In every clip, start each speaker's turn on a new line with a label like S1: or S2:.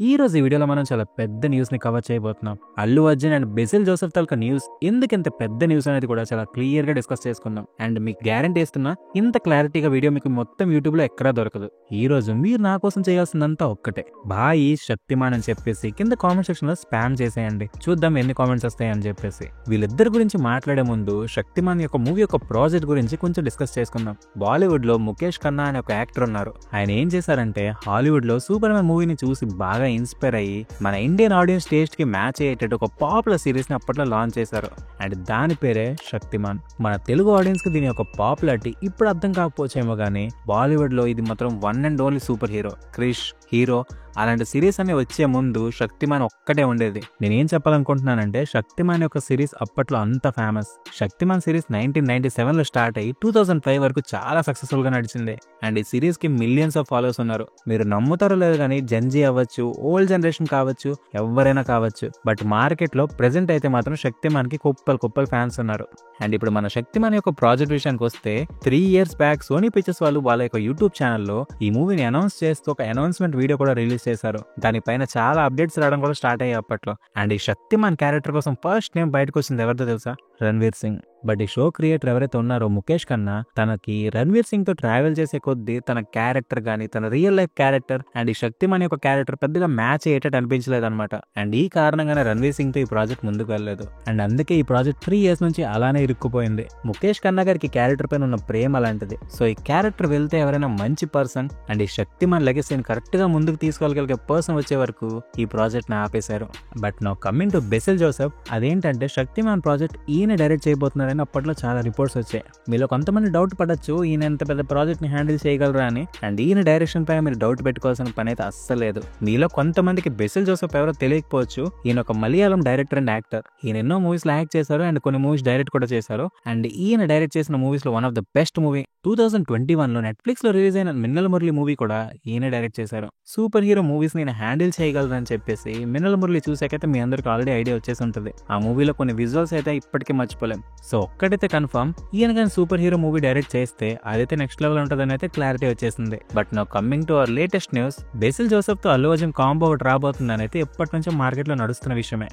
S1: ఈ రోజు ఈ వీడియోలో మనం చాలా పెద్ద న్యూస్ ని కవర్ చేయబోతున్నాం. Allu Arjun and Basil Joseph taluka news ఎందుకు ఇంత పెద్ద న్యూస్ అనేది కూడా చాలా క్లియర్ గా డిస్కస్ చేసుకుందాం. అండ్ మీకు గ్యారంటీ ఇస్తున్నా, ఇంత క్లారిటీగా వీడియో మీకు మొత్తం యూట్యూబ్ లో ఎక్కడా దొరకదు. ఈ రోజు మీరు నా కోసం చేయాల్సిందంతా ఒక్కటే, బాయి శక్తిమాన్ అని చెప్పేసి కింద కామెంట్ సెక్షన్ లో స్పామ్ చేసేయండి. చూద్దాం ఎన్ని కామెంట్స్ వస్తాయని చెప్పేసి. వీళ్ళిద్దరి గురించి మాట్లాడే ముందు శక్తిమాన్ యొక్క మూవీ యొక్క ప్రాజెక్ట్ గురించి కొంచెం డిస్కస్ చేసుకుందాం. బాలీవుడ్ లో ముఖేష్ ఖన్నా అనే ఒక యాక్టర్ ఉన్నారు. ఆయన ఏం చేశారంటే హాలీవుడ్ లో సూపర్ మ్యాన్ మూవీని చూసి బాగా ఇన్స్పైర్ అయ్యి మన ఇండియన్ ఆడియన్స్ టేస్ట్ కి మ్యాచ్ అయ్యేటట్టు ఒక పాపులర్ సిరీస్ ని అప్పట్లో లాంచ్ చేశారు. అండ్ దాని పేరే శక్తిమాన్. మన తెలుగు ఆడియన్స్ కి దీని యొక్క పాపులారిటీ ఇప్పుడు అర్థం కాకపోవచ్చేమో గానీ, బాలీవుడ్ లో ఇది మాత్రం one and only super hero Krrish hero. అలాంటి సిరీస్ అన్ని వచ్చే ముందు శక్తిమాన్ ఒక్కటే ఉండేది. నేనేం చెప్పాలనుకుంటున్నానంటే, శక్తిమాన్ యొక్క సిరీస్ అప్పట్లో అంత ఫేమస్. శక్తిమాన్ సిరీస్ 1997 లో స్టార్ట్ అయ్యి 2005 వరకు చాలా సక్సెస్ఫుల్ గా నడిచింది. అండ్ ఈ సిరీస్ కి మిలియన్స్ ఆఫ్ ఫాలోవర్స్ ఉన్నారు. మీరు నమ్ముతారో లేదు కానీ, జెన్జీ అవ్వచ్చు, ఓల్డ్ జనరేషన్ కావచ్చు, ఎవరైనా కావచ్చు, బట్ మార్కెట్ లో ప్రెసెంట్ అయితే మాత్రం శక్తిమాన్ కి కుప్పలు ఫ్యాన్స్ ఉన్నారు. అండ్ ఇప్పుడు మన శక్తిమాన్ యొక్క ప్రాజెక్ట్ విషయానికి వస్తే, 3 years బ్యాక్ సోనీ పిక్చర్స్ వాళ్ళు వాళ్ళ యొక్క యూట్యూబ్ ఛానల్లో ఈ మూవీని అనౌన్స్ చేస్తూ ఒక అనౌన్స్మెంట్ వీడియో కూడా రిలీజ్ చేశారు. దానిపైన చాలా అప్డేట్స్ రావడం కూడా స్టార్ట్ అయ్యాయి అప్పట్లో. అండ్ ఈ శక్తిమాన్ క్యారెక్టర్ కోసం ఫస్ట్ నేమ్ బయటకు వచ్చింది ఎవరితో తెలుసా? రణ్వీర్ సింగ్. బట్ ఈ షో క్రియేటర్ ఎవరైతే ఉన్నారో ముఖేష్ ఖన్నా, తనకి రణ్వీర్ సింగ్ తో ట్రావెల్ చేసే కొద్దీ తన క్యారెక్టర్ గానీ, తన రియల్ లైఫ్ క్యారెక్టర్ అండ్ ఈ శక్తిమాన్ యొక్క క్యారెక్టర్ పెద్దగా మ్యాచ్ అయ్యేటట్టు అనిపించలేదు అనమాట. అండ్ ఈ కారణంగానే రణ్వీర్ సింగ్ తో ఈ ప్రాజెక్ట్ ముందుకు వెళ్ళలేదు. అండ్ అందుకే ఈ ప్రాజెక్ట్ 3 years నుంచి అలానే ఇరుక్కుపోయింది. ముఖేష్ ఖన్నా గారికి క్యారెక్టర్ పైన ఉన్న ప్రేమ అలాంటిది. సో ఈ క్యారెక్టర్ వెళ్తే ఎవరైనా మంచి పర్సన్ అండ్ ఈ శక్తిమాన్ లెగసీని కరెక్ట్ గా ముందుకు తీసుకోగలిగే పర్సన్ వచ్చే వరకు ఈ ప్రాజెక్ట్ ని ఆపేశారు. But now coming to Basil Joseph, అదేంటంటే శక్తిమాన్ ప్రాజెక్ట్ ఈయన డైరెక్ట్ చేయబోతున్నారని అప్పట్లో చాలా రిపోర్ట్స్ వచ్చాయి. మీలో కొంతమంది డౌట్ పడచ్చు, ఈయన ఎంత పెద్ద ప్రాజెక్ట్ ని హ్యాండిల్ చేయగలరా అని. అండ్ ఈయన డైరెక్షన్ పై మీరు డౌట్ పెట్టుకోవాల్సిన పని అయితే అస్సలు లేదు. మీలో కొంతమందికి బెసిల్ జోసెఫ్ ఎవరో తెలియకపోవచ్చు. ఈయన ఒక మలయాళం డైరెక్టర్ అండ్ యాక్టర్. ఈయన ఎన్నో మూవీస్ లో యాక్ట్ చేశారు అండ్ కొన్ని మూవీస్ డైరెక్ట్ కూడా చేశారు. అండ్ ఈయన డైరెక్ట్ చేసిన మూవీస్ లో one of the best movie 2021 లో నెట్ఫ్లిక్స్ లో రిలీజ్ అయిన మిన్నల్ మురళి మూవీ కూడా ఈయన డైరెక్ట్ చేశారు. సూపర్ హీరో మూవీస్ నేను హ్యాండిల్ చేయగలరని చెప్పేసి మిన్నల్ మురళి చూసాకైతే మీ అందరికి ఆల్రెడీ ఐడియా వచ్చేసి ఉంటుంది. ఆ మూవీలో కొన్ని విజువల్స్ అయితే ఇప్పటికీ మర్చిపోలేం. సో ఒక్కడైతే కన్ఫర్మ్, ఈయన కానీ సూపర్ హీరో మూవీ డైరెక్ట్ చేస్తే అదైతే నెక్స్ట్ లెవెల్ ఉంటుందని అయితే క్లారిటీ వచ్చేసింది. But now coming to our latest news, Basil Joseph తో అల్లు అర్జున్ కాంబో ఒకటి రాబోతుందని అయితే ఎప్పటి నుంచో మార్కెట్ లో నడుస్తున్న విషయమే.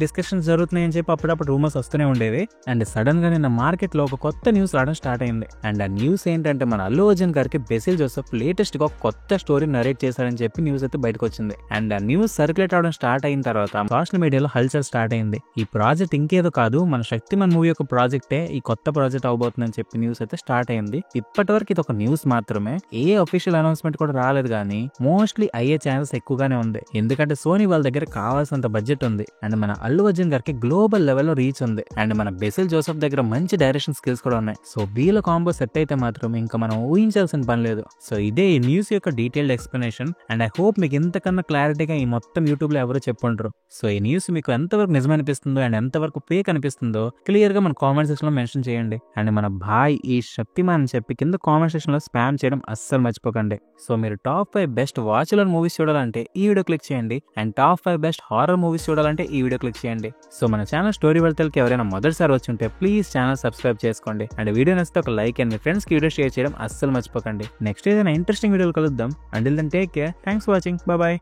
S1: డిస్కషన్స్ జరుగుతున్నాయని చెప్పి అప్పుడప్పుడు రూమర్స్ వస్తూనే ఉండేవి. అండ్ సడన్ గా నిన్న మార్కెట్ లో ఒక కొత్త న్యూస్ రావడం స్టార్ట్ అయింది. అండ్ ఆ న్యూస్ ఏంటంటే, మన అల్లు అర్జున్ గారికి బెసిల్ జోసెఫ్ లేటెస్ట్ గా కొత్త స్టోరీ నరేట్ చేశారని చెప్పి న్యూస్ అయితే బయటకు వచ్చింది. అండ్ ఆ న్యూస్ సర్క్యులేట్ అవడం స్టార్ట్ అయిన తర్వాత సోషల్ మీడియాలో హల్చల్ స్టార్ట్ అయింది. ఈ ప్రాజెక్ట్ ఇంకేదో కాదు, మన శక్తిమాన్ మూవీ యొక్క ప్రాజెక్టే ఈ కొత్త ప్రాజెక్ట్ అవబోతుందని చెప్పి న్యూస్ అయితే స్టార్ట్ అయింది. ఇప్పటి వరకు ఇది ఒక న్యూస్ మాత్రమే, ఏ అఫీషియల్ అనౌన్స్మెంట్ కూడా రాలేదు. కానీ మోస్ట్లీ అయ్యే ఛాన్సెస్ ఎక్కువగానే ఉంది. ఎందుకంటే సోనీ వాళ్ళ దగ్గర కావాల్సినంత బడ్జెట్ ఉంది. అండ్ మన అల్లు అర్జున్ గారికి గ్లోబల్ లెవెల్లో రీచ్ ఉంది. అండ్ మన బెసిల్ జోసెఫ్ దగ్గర మంచి డైరెక్షన్ స్కిల్స్ కూడా ఉన్నాయి. సో వీళ్ళ కాంబో సెట్ అయితే మాత్రం ఇంకా మనం ఊహించాల్సిన పని లేదు. సో ఇదే ఈ న్యూస్ యొక్క detailed explanation. And I hope మీకు ఇంతకన్నా క్లారిటీగా ఈ మొత్తం యూట్యూబ్ లో ఎవరు చెప్పుంటారు. సో ఈ న్యూస్ మీకు ఎంతవరకు నిజమనిపిస్తుందో అండ్ ఎంతవరకు ఫేక్ అనిపిస్తుందో క్లియర్ గా మన కామెంట్ సెక్షన్ లో మెన్షన్ చేయండి. అండ్ మన భాయ్ ఈ శక్తిమాన్ అని చెప్పి కింద కామెంట్ సెక్షన్ లో స్పామ్ చేయడం అస్సలు మర్చిపోకండి. సో మీరు టాప్ 5 బెస్ట్ వాచ్యులర్ మూవీస్ చూడాలంటే ఈ వీడియో క్లిక్ చేయండి. And top 5 best horror movies చూడాలంటే ఈ వీడియో క్లిక్ చేయండి. సో మన ఛానల్ స్టోరీ వెళ్తలకి ఎవరైనా మొదటిసారి వచ్చి ఉంటే ప్లీజ్ ఛానల్ సబ్స్క్రైబ్ చేసుకోండి. అండ్ వీడియో నచ్చితే ఒక లైక్ అండ్ మీ ఫ్రెండ్స్ కి వీడియో షేర్ చేయడం అస్సలు మర్చిపోకండి. నెక్స్ట్ ఏదైనా ఇంట్రెస్టింగ్ వీడియోలు కలుద్దాం. Until then take care. Thanks for watching. Bye by.